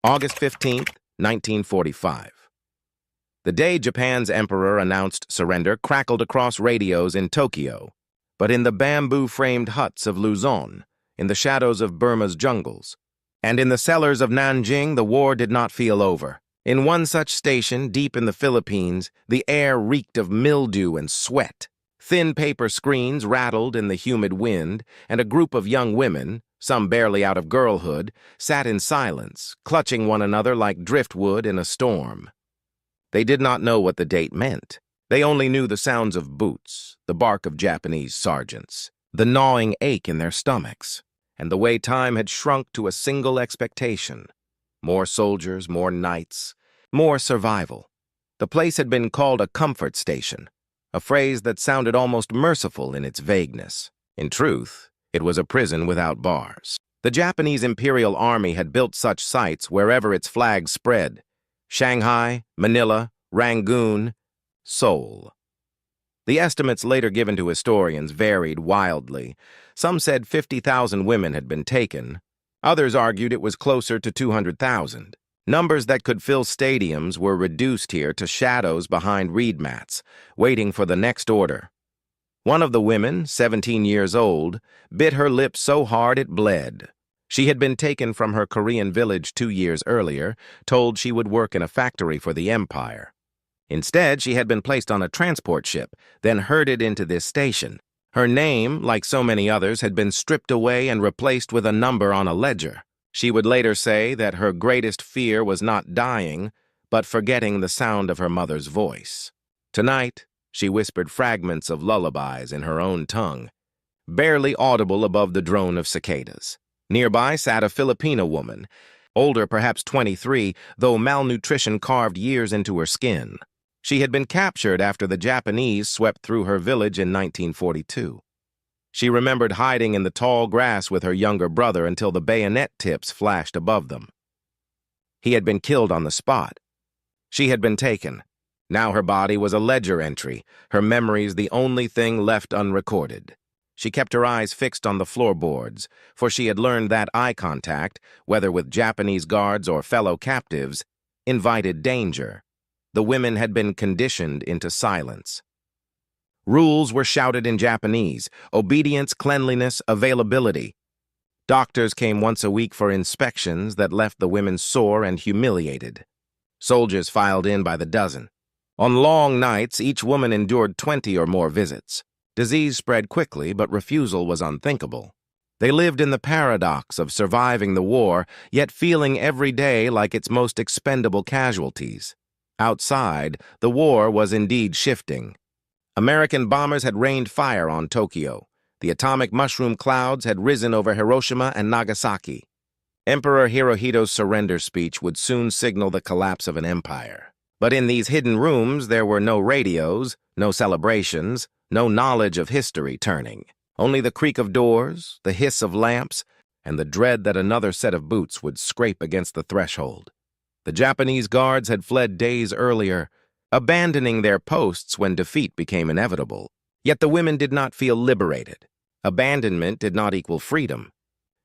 August 15th, 1945. The day Japan's emperor announced surrender crackled across radios in Tokyo, but in the bamboo-framed huts of Luzon, in the shadows of Burma's jungles, and in the cellars of Nanjing, the war did not feel over. In one such station, deep in the Philippines, the air reeked of mildew and sweat. Thin paper screens rattled in the humid wind, and a group of young women, some barely out of girlhood, sat in silence, clutching one another like driftwood in a storm. They did not know what the date meant. They only knew the sounds of boots, the bark of Japanese sergeants, the gnawing ache in their stomachs, and the way time had shrunk to a single expectation. More soldiers, more nights, more survival. The place had been called a comfort station, a phrase that sounded almost merciful in its vagueness. In truth, it was a prison without bars. The Japanese Imperial Army had built such sites wherever its flag spread: Shanghai, Manila, Rangoon, Seoul. The estimates later given to historians varied wildly. Some said 50,000 women had been taken. Others argued it was closer to 200,000. Numbers that could fill stadiums were reduced here to shadows behind reed mats, waiting for the next order. One of the women, 17 years old, bit her lip so hard it bled. She had been taken from her Korean village 2 years earlier, told she would work in a factory for the empire. Instead, she had been placed on a transport ship, then herded into this station. Her name, like so many others, had been stripped away and replaced with a number on a ledger. She would later say that her greatest fear was not dying, but forgetting the sound of her mother's voice. Tonight, she whispered fragments of lullabies in her own tongue, barely audible above the drone of cicadas. Nearby sat a Filipino woman, older perhaps 23, though malnutrition carved years into her skin. She had been captured after the Japanese swept through her village in 1942. She remembered hiding in the tall grass with her younger brother until the bayonet tips flashed above them. He had been killed on the spot. She had been taken. Now her body was a ledger entry, her memories the only thing left unrecorded. She kept her eyes fixed on the floorboards, for she had learned that eye contact, whether with Japanese guards or fellow captives, invited danger. The women had been conditioned into silence. Rules were shouted in Japanese: obedience, cleanliness, availability. Doctors came once a week for inspections that left the women sore and humiliated. Soldiers filed in by the dozen. On long nights, each woman endured 20 or more visits. Disease spread quickly, but refusal was unthinkable. They lived in the paradox of surviving the war, yet feeling every day like its most expendable casualties. Outside, the war was indeed shifting. American bombers had rained fire on Tokyo. The atomic mushroom clouds had risen over Hiroshima and Nagasaki. Emperor Hirohito's surrender speech would soon signal the collapse of an empire. But in these hidden rooms, there were no radios, no celebrations, no knowledge of history turning. Only the creak of doors, the hiss of lamps, and the dread that another set of boots would scrape against the threshold. The Japanese guards had fled days earlier, abandoning their posts when defeat became inevitable. Yet the women did not feel liberated. Abandonment did not equal freedom.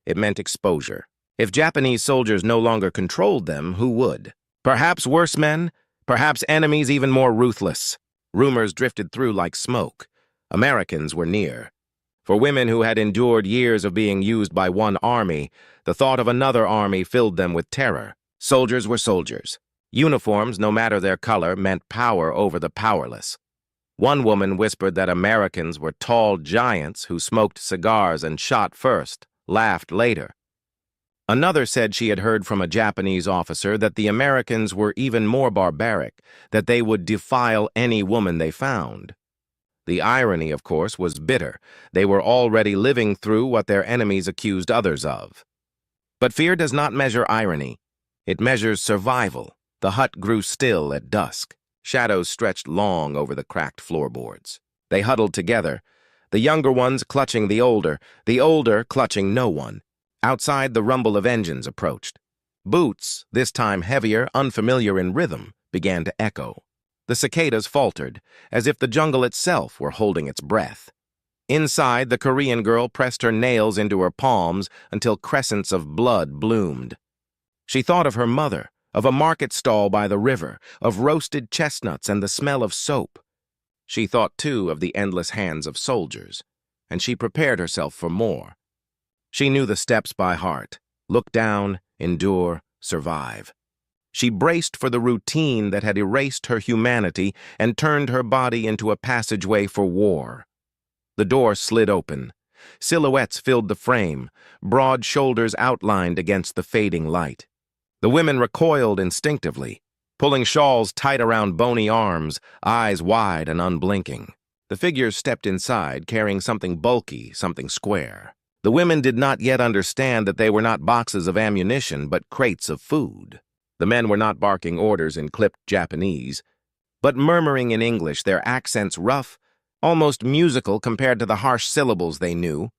It meant exposure. If Japanese soldiers no longer controlled them, who would? Perhaps worse men, perhaps enemies even more ruthless. Rumors drifted through like smoke. Americans were near. For women who had endured years of being used by one army, the thought of another army filled them with terror. Soldiers were soldiers. Uniforms, no matter their color, meant power over the powerless. One woman whispered that Americans were tall giants who smoked cigars and shot first, laughed later. Another said she had heard from a Japanese officer that the Americans were even more barbaric, that they would defile any woman they found. The irony, of course, was bitter. They were already living through what their enemies accused others of. But fear does not measure irony. It measures survival. The hut grew still at dusk. Shadows stretched long over the cracked floorboards. They huddled together, the younger ones clutching the older clutching no one. Outside, the rumble of engines approached. Boots, this time heavier, unfamiliar in rhythm, began to echo. The cicadas faltered, as if the jungle itself were holding its breath. Inside, the Korean girl pressed her nails into her palms until crescents of blood bloomed. She thought of her mother, of a market stall by the river, of roasted chestnuts and the smell of soap. She thought, too, of the endless hands of soldiers, and she prepared herself for more. She knew the steps by heart: look down, endure, survive. She braced for the routine that had erased her humanity and turned her body into a passageway for war. The door slid open. Silhouettes filled the frame, broad shoulders outlined against the fading light. The women recoiled instinctively, pulling shawls tight around bony arms, eyes wide and unblinking. The figures stepped inside, carrying something bulky, something square. The women did not yet understand that they were not boxes of ammunition, but crates of food. The men were not barking orders in clipped Japanese, but murmuring in English, their accents rough, almost musical compared to the harsh syllables they knew.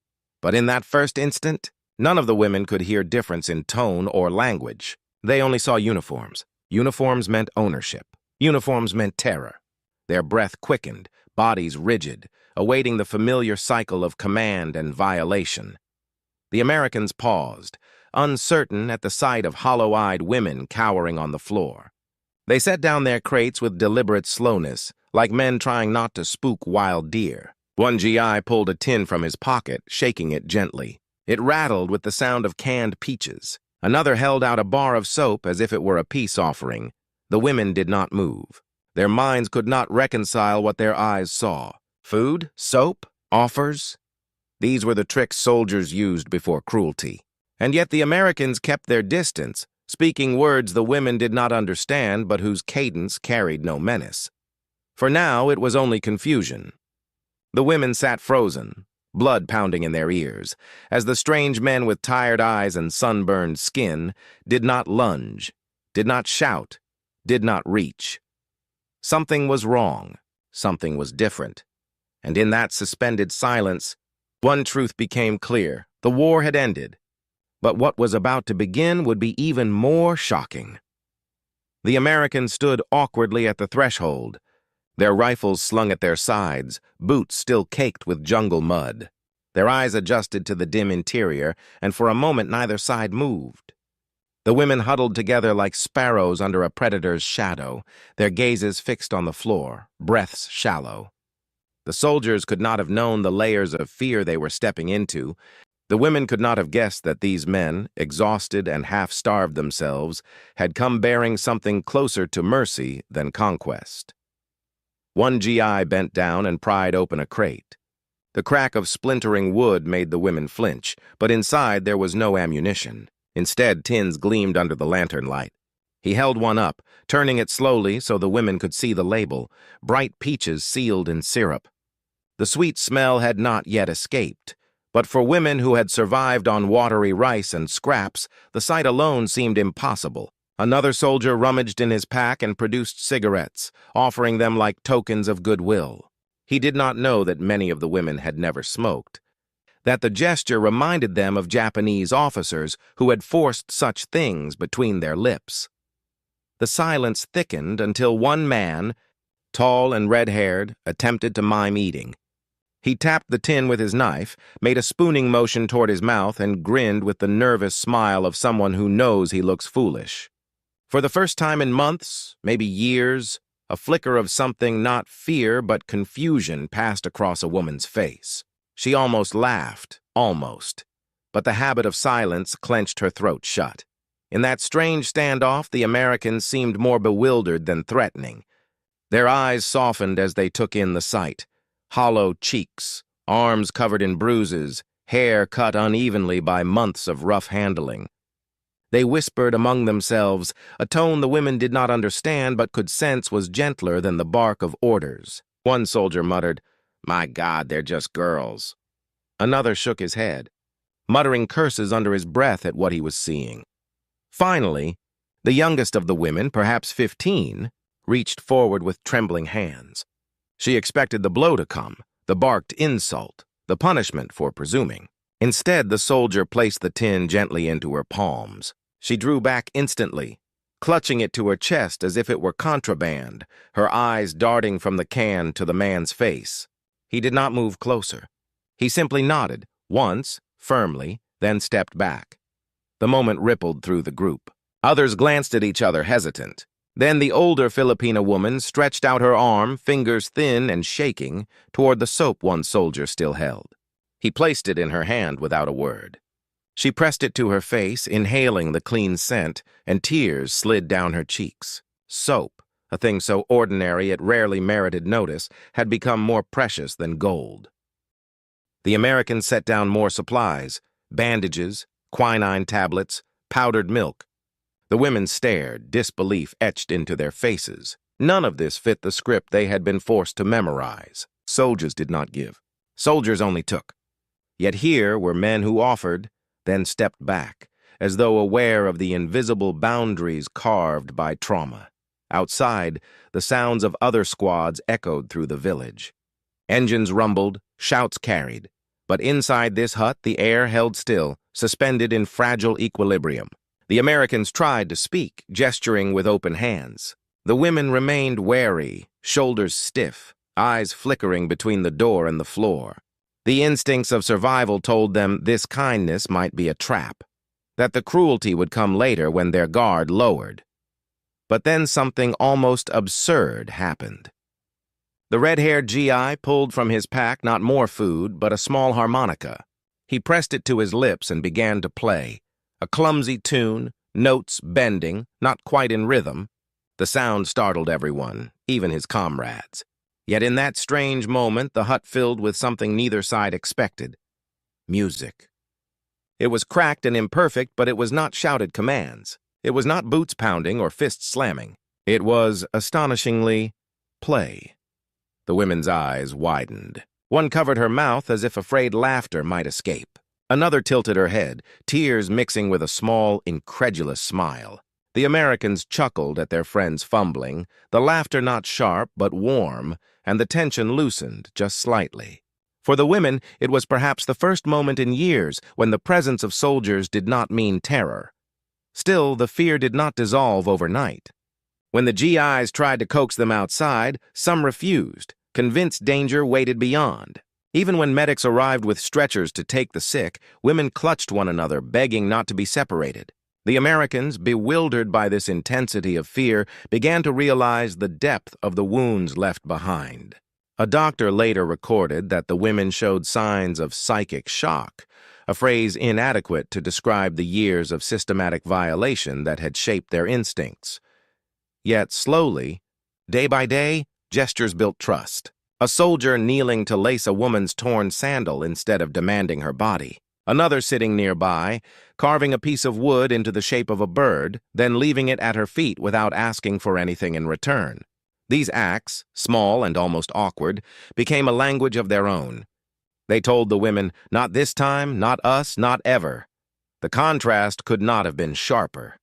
But in that first instant, none of the women could hear difference in tone or language. They only saw uniforms. Uniforms meant ownership. Uniforms meant terror. Their breath quickened, bodies rigid, awaiting the familiar cycle of command and violation. The Americans paused, uncertain at the sight of hollow-eyed women cowering on the floor. They set down their crates with deliberate slowness, like men trying not to spook wild deer. One GI pulled a tin from his pocket, shaking it gently. It rattled with the sound of canned peaches. Another held out a bar of soap as if it were a peace offering. The women did not move. Their minds could not reconcile what their eyes saw. Food? Soap? Offers? These were the tricks soldiers used before cruelty. And yet the Americans kept their distance, speaking words the women did not understand but whose cadence carried no menace. For now it was only confusion. The women sat frozen, blood pounding in their ears, as the strange men with tired eyes and sunburned skin did not lunge, did not shout, did not reach. Something was wrong, something was different. And in that suspended silence, one truth became clear: the war had ended. But what was about to begin would be even more shocking. The Americans stood awkwardly at the threshold, their rifles slung at their sides, boots still caked with jungle mud. Their eyes adjusted to the dim interior, and for a moment neither side moved. The women huddled together like sparrows under a predator's shadow, their gazes fixed on the floor, breaths shallow. The soldiers could not have known the layers of fear they were stepping into. The women could not have guessed that these men, exhausted and half-starved themselves, had come bearing something closer to mercy than conquest. One GI bent down and pried open a crate. The crack of splintering wood made the women flinch, but inside there was no ammunition. Instead, tins gleamed under the lantern light. He held one up, turning it slowly so the women could see the label: bright peaches sealed in syrup. The sweet smell had not yet escaped, but for women who had survived on watery rice and scraps, the sight alone seemed impossible. Another soldier rummaged in his pack and produced cigarettes, offering them like tokens of goodwill. He did not know that many of the women had never smoked, that the gesture reminded them of Japanese officers who had forced such things between their lips. The silence thickened until one man, tall and red-haired, attempted to mime eating. He tapped the tin with his knife, made a spooning motion toward his mouth, and grinned with the nervous smile of someone who knows he looks foolish. For the first time in months, maybe years, a flicker of something not fear but confusion passed across a woman's face. She almost laughed, almost, but the habit of silence clenched her throat shut. In that strange standoff, the Americans seemed more bewildered than threatening. Their eyes softened as they took in the sight: hollow cheeks, arms covered in bruises, hair cut unevenly by months of rough handling. They whispered among themselves, a tone the women did not understand but could sense was gentler than the bark of orders. One soldier muttered, "My God, they're just girls." Another shook his head, muttering curses under his breath at what he was seeing. Finally, the youngest of the women, perhaps 15, reached forward with trembling hands. She expected the blow to come, the barked insult, the punishment for presuming. Instead, the soldier placed the tin gently into her palms. She drew back instantly, clutching it to her chest as if it were contraband, her eyes darting from the can to the man's face. He did not move closer. He simply nodded, once, firmly, then stepped back. The moment rippled through the group. Others glanced at each other, hesitant. Then the older Filipina woman stretched out her arm, fingers thin and shaking, toward the soap one soldier still held. He placed it in her hand without a word. She pressed it to her face, inhaling the clean scent, and tears slid down her cheeks. Soap, a thing so ordinary it rarely merited notice, had become more precious than gold. The Americans set down more supplies: bandages, quinine tablets, powdered milk. The women stared, disbelief etched into their faces. None of this fit the script they had been forced to memorize. Soldiers did not give. Soldiers only took. Yet here were men who offered, then stepped back, as though aware of the invisible boundaries carved by trauma. Outside, the sounds of other squads echoed through the village. Engines rumbled, shouts carried. But inside this hut, the air held still, suspended in fragile equilibrium. The Americans tried to speak, gesturing with open hands. The women remained wary, shoulders stiff, eyes flickering between the door and the floor. The instincts of survival told them this kindness might be a trap, that the cruelty would come later when their guard lowered. But then something almost absurd happened. The red-haired GI pulled from his pack not more food, but a small harmonica. He pressed it to his lips and began to play. A clumsy tune, notes bending, not quite in rhythm. The sound startled everyone, even his comrades. Yet in that strange moment, the hut filled with something neither side expected: music. It was cracked and imperfect, but it was not shouted commands. It was not boots pounding or fists slamming. It was, astonishingly, play. The women's eyes widened. One covered her mouth as if afraid laughter might escape. Another tilted her head, tears mixing with a small, incredulous smile. The Americans chuckled at their friends' fumbling, the laughter not sharp but warm, and the tension loosened just slightly. For the women, it was perhaps the first moment in years when the presence of soldiers did not mean terror. Still, the fear did not dissolve overnight. When the GIs tried to coax them outside, some refused, convinced danger waited beyond. Even when medics arrived with stretchers to take the sick, women clutched one another, begging not to be separated. The Americans, bewildered by this intensity of fear, began to realize the depth of the wounds left behind. A doctor later recorded that the women showed signs of psychic shock, a phrase inadequate to describe the years of systematic violation that had shaped their instincts. Yet slowly, day by day, gestures built trust. A soldier kneeling to lace a woman's torn sandal instead of demanding her body. Another sitting nearby, carving a piece of wood into the shape of a bird, then leaving it at her feet without asking for anything in return. These acts, small and almost awkward, became a language of their own. They told the women, "Not this time, not us, not ever." The contrast could not have been sharper.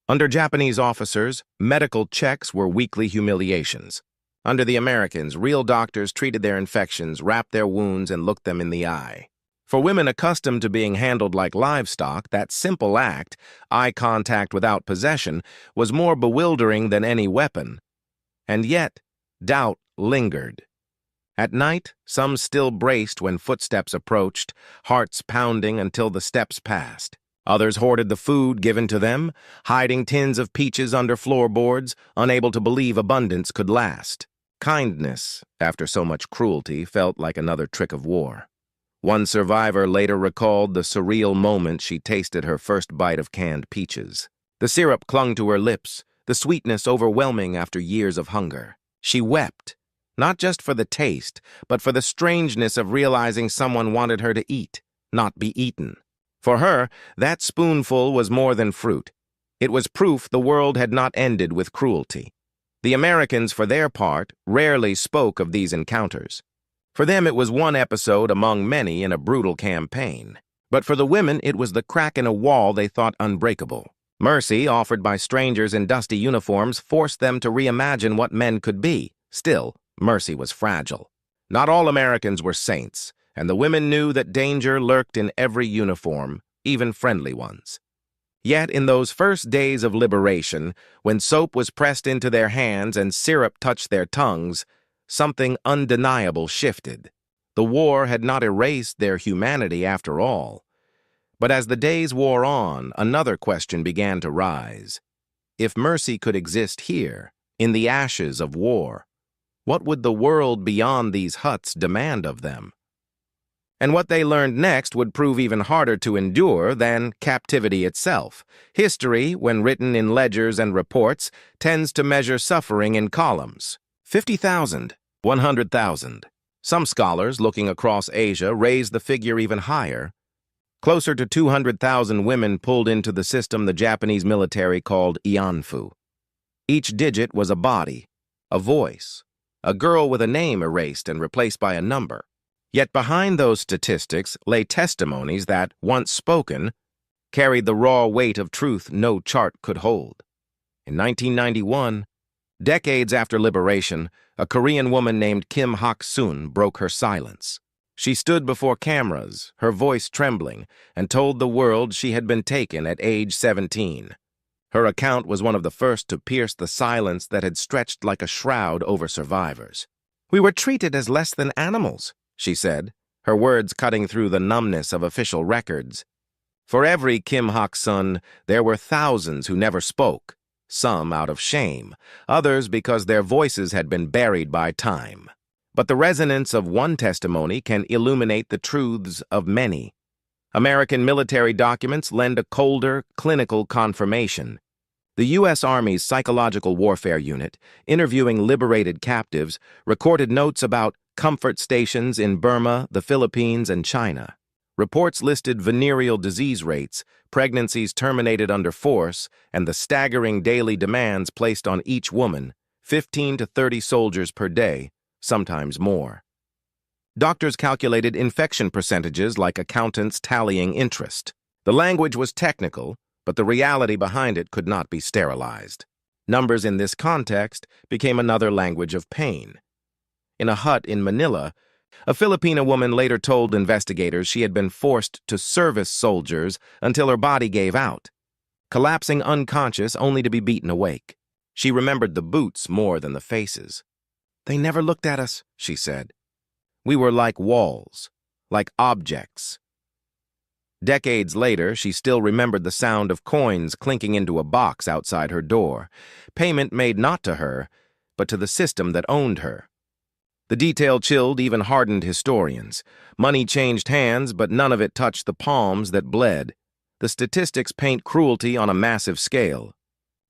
Under Japanese officers, medical checks were weekly humiliations. Under the Americans, real doctors treated their infections, wrapped their wounds, and looked them in the eye. For women accustomed to being handled like livestock, that simple act, eye contact without possession, was more bewildering than any weapon. And yet, doubt lingered. At night, some still braced when footsteps approached, hearts pounding until the steps passed. Others hoarded the food given to them, hiding tins of peaches under floorboards, unable to believe abundance could last. Kindness, after so much cruelty, felt like another trick of war. One survivor later recalled the surreal moment she tasted her first bite of canned peaches. The syrup clung to her lips, the sweetness overwhelming after years of hunger. She wept, not just for the taste, but for the strangeness of realizing someone wanted her to eat, not be eaten. For her, that spoonful was more than fruit. It was proof the world had not ended with cruelty. The Americans, for their part, rarely spoke of these encounters. For them, it was one episode among many in a brutal campaign. But for the women, it was the crack in a wall they thought unbreakable. Mercy, offered by strangers in dusty uniforms, forced them to reimagine what men could be. Still, mercy was fragile. Not all Americans were saints, and the women knew that danger lurked in every uniform, even friendly ones. Yet in those first days of liberation, when soap was pressed into their hands and syrup touched their tongues, something undeniable shifted. The war had not erased their humanity after all. But as the days wore on, another question began to rise. if mercy could exist here, in the ashes of war, what would the world beyond these huts demand of them? And what they learned next would prove even harder to endure than captivity itself. History, when written in ledgers and reports, tends to measure suffering in columns. 50,000, 100,000. Some scholars, looking across Asia, raise the figure even higher. Closer to 200,000 women pulled into the system the Japanese military called Ianfu. Each digit was a body, a voice, a girl with a name erased and replaced by a number. Yet behind those statistics lay testimonies that, once spoken, carried the raw weight of truth no chart could hold. In 1991, decades after liberation, a Korean woman named Kim Hak-sun broke her silence. She stood before cameras, her voice trembling, and told the world she had been taken at age 17. Her account was one of the first to pierce the silence that had stretched like a shroud over survivors. "We were treated as less than animals," she said, her words cutting through the numbness of official records. For every Kim Hak-sun, there were thousands who never spoke, some out of shame, others because their voices had been buried by time. But the resonance of one testimony can illuminate the truths of many. American military documents lend a colder, clinical confirmation. The U.S. Army's Psychological Warfare Unit, interviewing liberated captives, recorded notes about comfort stations in Burma, the Philippines, and China. Reports listed venereal disease rates, pregnancies terminated under force, and the staggering daily demands placed on each woman, 15 to 30 soldiers per day, sometimes more. Doctors calculated infection percentages like accountants tallying interest. The language was technical, but the reality behind it could not be sterilized. Numbers in this context became another language of pain. In a hut in Manila, a Filipina woman later told investigators she had been forced to service soldiers until her body gave out, collapsing unconscious only to be beaten awake. She remembered the boots more than the faces. "They never looked at us," she said. "We were like walls, like objects." Decades later, she still remembered the sound of coins clinking into a box outside her door, payment made not to her, but to the system that owned her. The detail chilled even hardened historians. Money changed hands, but none of it touched the palms that bled. The statistics paint cruelty on a massive scale.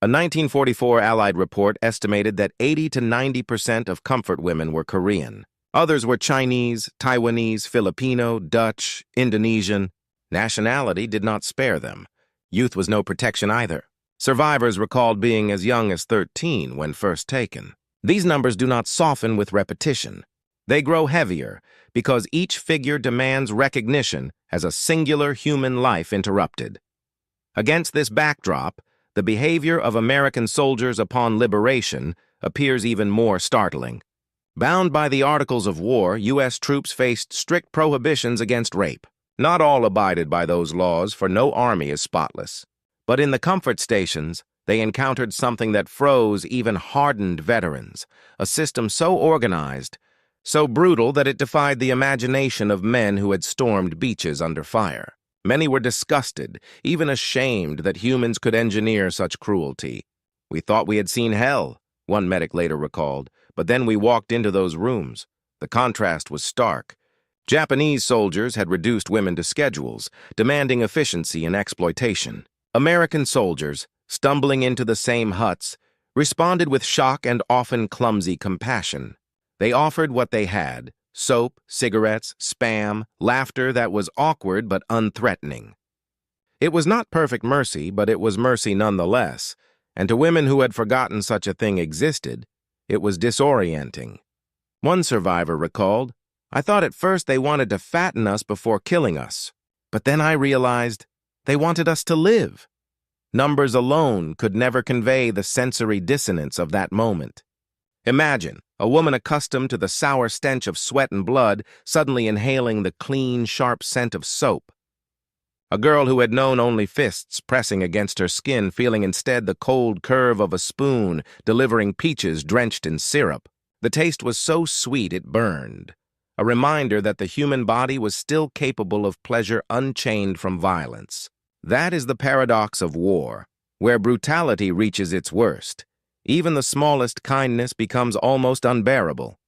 A 1944 Allied report estimated that 80 to 90% of comfort women were Korean. Others were Chinese, Taiwanese, Filipino, Dutch, Indonesian. Nationality did not spare them. Youth was no protection either. Survivors recalled being as young as 13 when first taken. These numbers do not soften with repetition. They grow heavier because each figure demands recognition as a singular human life interrupted. Against this backdrop, the behavior of American soldiers upon liberation appears even more startling. Bound by the Articles of War, U.S. troops faced strict prohibitions against rape. Not all abided by those laws, for no army is spotless. But in the comfort stations, they encountered something that froze even hardened veterans, a system so organized, so brutal that it defied the imagination of men who had stormed beaches under fire. Many were disgusted, even ashamed that humans could engineer such cruelty. "We thought we had seen hell," one medic later recalled, "but then we walked into those rooms. The contrast was stark. Japanese soldiers had reduced women to schedules, demanding efficiency and exploitation. American soldiers, stumbling into the same huts, responded with shock and often clumsy compassion. They offered what they had: soap, cigarettes, Spam, laughter that was awkward but unthreatening. It was not perfect mercy, but it was mercy nonetheless, and to women who had forgotten such a thing existed, it was disorienting. One survivor recalled, "I thought at first they wanted to fatten us before killing us, but then I realized they wanted us to live." Numbers alone could never convey the sensory dissonance of that moment. Imagine a woman accustomed to the sour stench of sweat and blood suddenly inhaling the clean, sharp scent of soap. A girl who had known only fists pressing against her skin, feeling instead the cold curve of a spoon delivering peaches drenched in syrup. The taste was so sweet it burned, a reminder that the human body was still capable of pleasure unchained from violence. That is the paradox of war. where brutality reaches its worst. Even the smallest kindness becomes almost unbearable.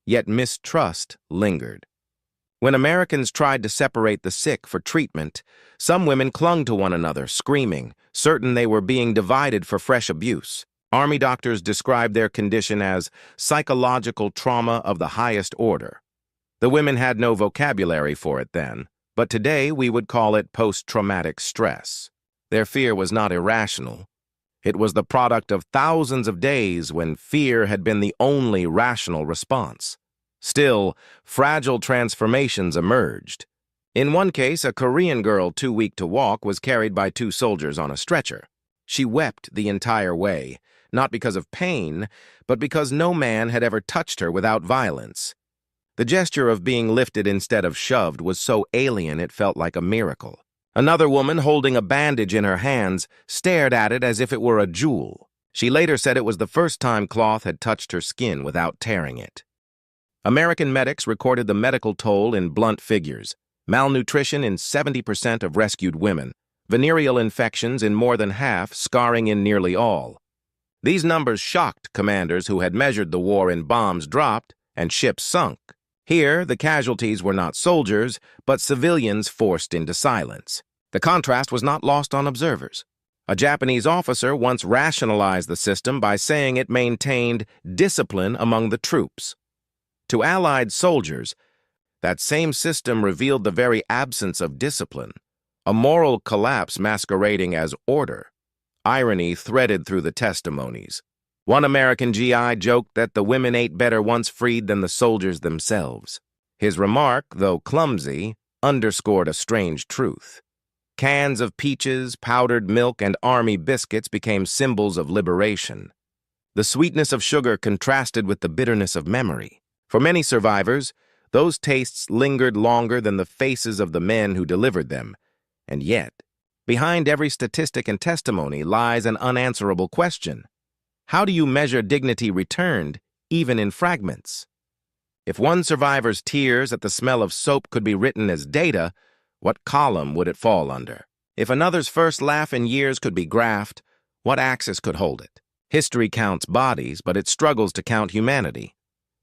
Yet mistrust lingered. When Americans tried to separate the sick for treatment, some women clung to one another, screaming, certain they were being divided for fresh abuse. Army doctors described their condition as psychological trauma of the highest order. The women had no vocabulary for it then, but today we would call it post-traumatic stress. Their fear was not irrational. It was the product of thousands of days when fear had been the only rational response. Still, fragile transformations emerged. In one case, a Korean girl too weak to walk was carried by 2 soldiers on a stretcher. She wept the entire way, not because of pain, but because no man had ever touched her without violence. The gesture of being lifted instead of shoved was so alien it felt like a miracle. Another woman, holding a bandage in her hands, stared at it as if it were a jewel. She later said it was the first time cloth had touched her skin without tearing it. American medics recorded the medical toll in blunt figures: malnutrition in 70% of rescued women, venereal infections in more than half, scarring in nearly all. These numbers shocked commanders who had measured the war in bombs dropped and ships sunk. Here, the casualties were not soldiers, but civilians forced into silence. The contrast was not lost on observers. A Japanese officer once rationalized the system by saying it maintained discipline among the troops. To Allied soldiers, that same system revealed the very absence of discipline, a moral collapse masquerading as order. Irony threaded through the testimonies. One American GI joked that the women ate better once freed than the soldiers themselves. His remark, though clumsy, underscored a strange truth. Cans of peaches, powdered milk, and army biscuits became symbols of liberation. The sweetness of sugar contrasted with the bitterness of memory. For many survivors, those tastes lingered longer than the faces of the men who delivered them. And yet, behind every statistic and testimony lies an unanswerable question. How do you measure dignity returned, even in fragments? If one survivor's tears at the smell of soap could be written as data, what column would it fall under? If another's first laugh in years could be graphed, what axis could hold it? History counts bodies, but it struggles to count humanity.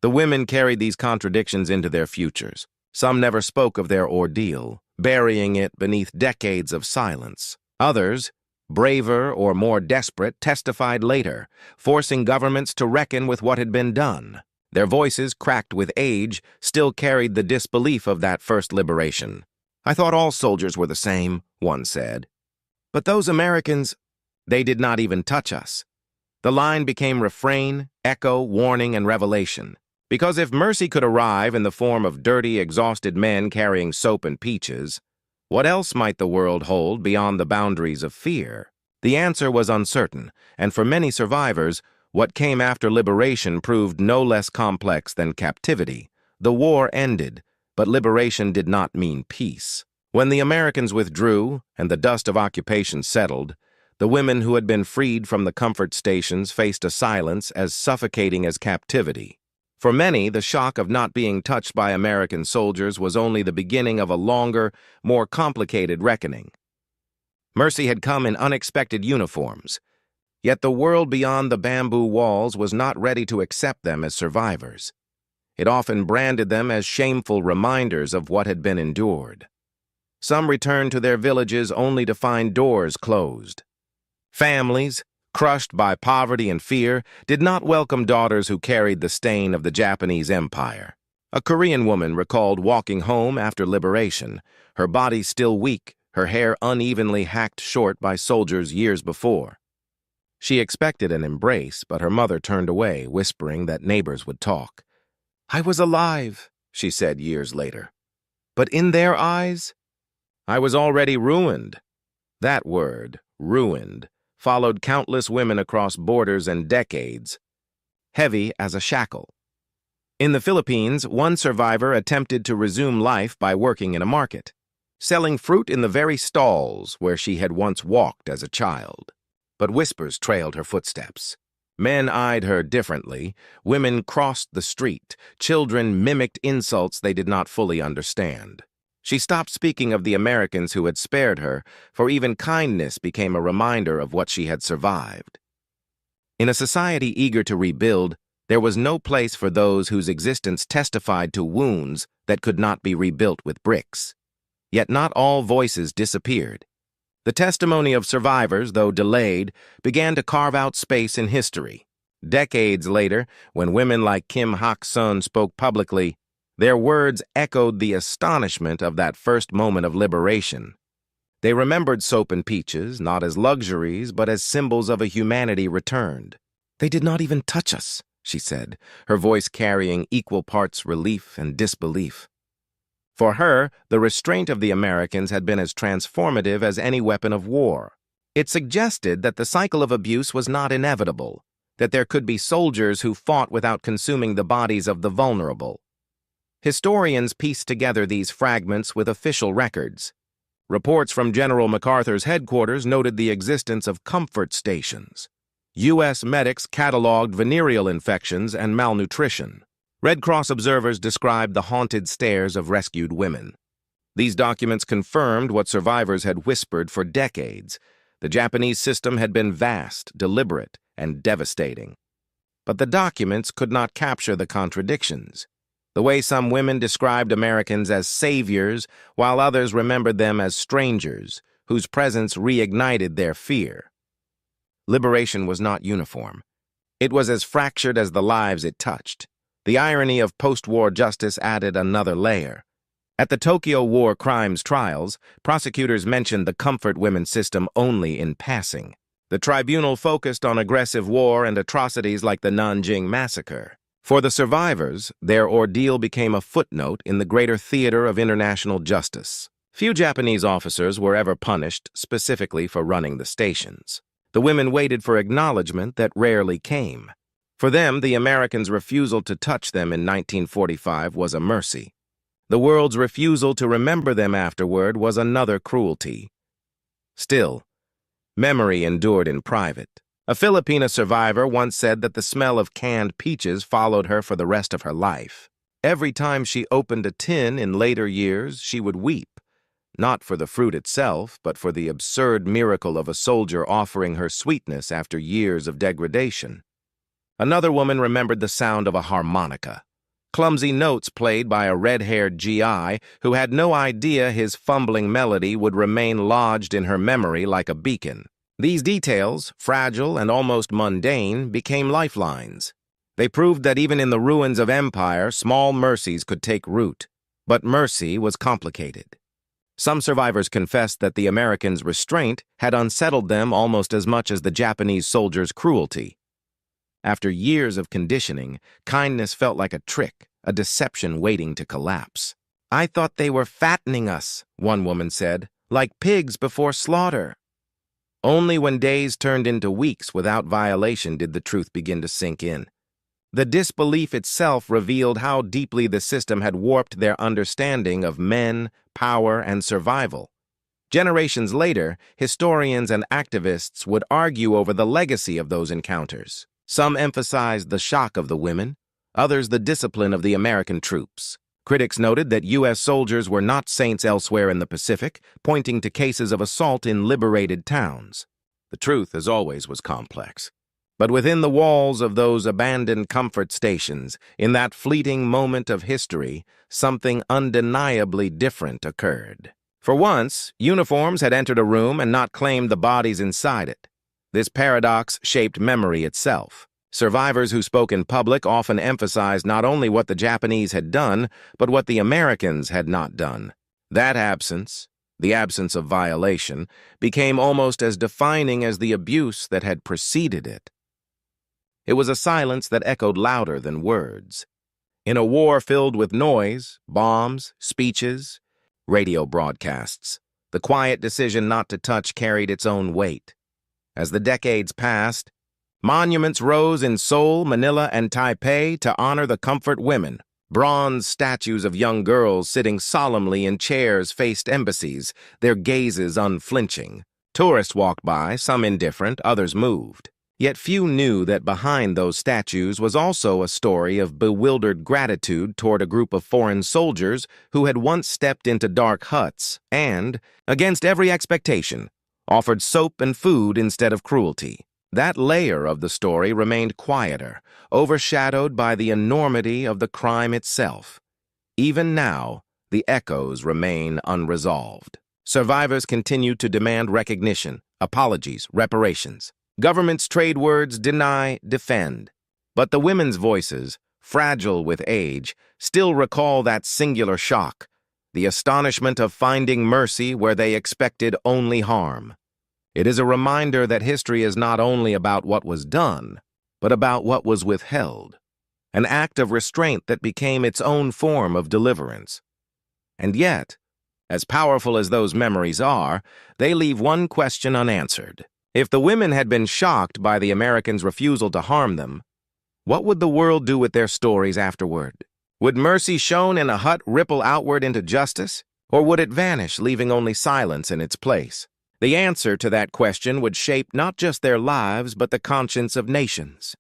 The women carried these contradictions into their futures. Some never spoke of their ordeal, burying it beneath decades of silence. Others, braver or more desperate, testified later, forcing governments to reckon with what had been done. Their voices, cracked with age, still carried the disbelief of that first liberation. "I thought all soldiers were the same," one said. "But those Americans, they did not even touch us." The line became refrain, echo, warning, and revelation. Because if mercy could arrive in the form of dirty, exhausted men carrying soap and peaches, what else might the world hold beyond the boundaries of fear? The answer was uncertain, and for many survivors, what came after liberation proved no less complex than captivity. The war ended, but liberation did not mean peace. When the Americans withdrew and the dust of occupation settled, the women who had been freed from the comfort stations faced a silence as suffocating as captivity. For many, the shock of not being touched by American soldiers was only the beginning of a longer, more complicated reckoning. Mercy had come in unexpected uniforms, yet the world beyond the bamboo walls was not ready to accept them as survivors. It often branded them as shameful reminders of what had been endured. Some returned to their villages only to find doors closed. Families, crushed by poverty and fear, did not welcome daughters who carried the stain of the Japanese Empire. A Korean woman recalled walking home after liberation, her body still weak, her hair unevenly hacked short by soldiers years before. She expected an embrace, but her mother turned away, whispering that neighbors would talk. "I was alive," she said years later. "But in their eyes, I was already ruined." That word, ruined, followed countless women across borders and decades, heavy as a shackle. In the Philippines, one survivor attempted to resume life by working in a market, selling fruit in the very stalls where she had once walked as a child. But whispers trailed her footsteps. Men eyed her differently, women crossed the street, children mimicked insults they did not fully understand. She stopped speaking of the Americans who had spared her, for even kindness became a reminder of what she had survived. In a society eager to rebuild, there was no place for those whose existence testified to wounds that could not be rebuilt with bricks. Yet not all voices disappeared. The testimony of survivors, though delayed, began to carve out space in history. Decades later, when women like Kim Hak-sun spoke publicly, their words echoed the astonishment of that first moment of liberation. They remembered soap and peaches, not as luxuries, but as symbols of a humanity returned. "They did not even touch us," she said, her voice carrying equal parts relief and disbelief. For her, the restraint of the Americans had been as transformative as any weapon of war. It suggested that the cycle of abuse was not inevitable, that there could be soldiers who fought without consuming the bodies of the vulnerable. Historians pieced together these fragments with official records. Reports from General MacArthur's headquarters noted the existence of comfort stations. U.S. medics cataloged venereal infections and malnutrition. Red Cross observers described the haunted stares of rescued women. These documents confirmed what survivors had whispered for decades. The Japanese system had been vast, deliberate, and devastating. But the documents could not capture the contradictions. The way some women described Americans as saviors, while others remembered them as strangers, whose presence reignited their fear. Liberation was not uniform. It was as fractured as the lives it touched. The irony of post-war justice added another layer. At the Tokyo War crimes trials, prosecutors mentioned the comfort women system only in passing. The tribunal focused on aggressive war and atrocities like the Nanjing massacre. For the survivors, their ordeal became a footnote in the greater theater of international justice. Few Japanese officers were ever punished specifically for running the stations. The women waited for acknowledgement that rarely came. For them, the Americans' refusal to touch them in 1945 was a mercy. The world's refusal to remember them afterward was another cruelty. Still, memory endured in private. A Filipina survivor once said that the smell of canned peaches followed her for the rest of her life. Every time she opened a tin in later years, she would weep, not for the fruit itself, but for the absurd miracle of a soldier offering her sweetness after years of degradation. Another woman remembered the sound of a harmonica, clumsy notes played by a red-haired GI who had no idea his fumbling melody would remain lodged in her memory like a beacon. These details, fragile and almost mundane, became lifelines. They proved that even in the ruins of empire, small mercies could take root. But mercy was complicated. Some survivors confessed that the Americans' restraint had unsettled them almost as much as the Japanese soldiers' cruelty. After years of conditioning, kindness felt like a trick, a deception waiting to collapse. "I thought they were fattening us," one woman said, "like pigs before slaughter." Only when days turned into weeks without violation did the truth begin to sink in. The disbelief itself revealed how deeply the system had warped their understanding of men, power, and survival. Generations later, historians and activists would argue over the legacy of those encounters. Some emphasized the shock of the women, others the discipline of the American troops. Critics noted that U.S. soldiers were not saints elsewhere in the Pacific, pointing to cases of assault in liberated towns. The truth, as always, was complex. But within the walls of those abandoned comfort stations, in that fleeting moment of history, something undeniably different occurred. For once, uniforms had entered a room and not claimed the bodies inside it. This paradox shaped memory itself. Survivors who spoke in public often emphasized not only what the Japanese had done, but what the Americans had not done. That absence, the absence of violation, became almost as defining as the abuse that had preceded it. It was a silence that echoed louder than words. In a war filled with noise, bombs, speeches, radio broadcasts, the quiet decision not to touch carried its own weight. As the decades passed, monuments rose in Seoul, Manila, and Taipei to honor the comfort women. Bronze statues of young girls sitting solemnly in chairs faced embassies, their gazes unflinching. Tourists walked by, some indifferent, others moved. Yet few knew that behind those statues was also a story of bewildered gratitude toward a group of foreign soldiers who had once stepped into dark huts and, against every expectation, offered soap and food instead of cruelty. That layer of the story remained quieter, overshadowed by the enormity of the crime itself. Even now, the echoes remain unresolved. Survivors continue to demand recognition, apologies, reparations. Government's trade words deny, defend. But the women's voices, fragile with age, still recall that singular shock, the astonishment of finding mercy where they expected only harm. It is a reminder that history is not only about what was done, but about what was withheld, an act of restraint that became its own form of deliverance. And yet, as powerful as those memories are, they leave one question unanswered. If the women had been shocked by the Americans' refusal to harm them, what would the world do with their stories afterward? Would mercy shown in a hut ripple outward into justice, or would it vanish, leaving only silence in its place? The answer to that question would shape not just their lives, but the conscience of nations.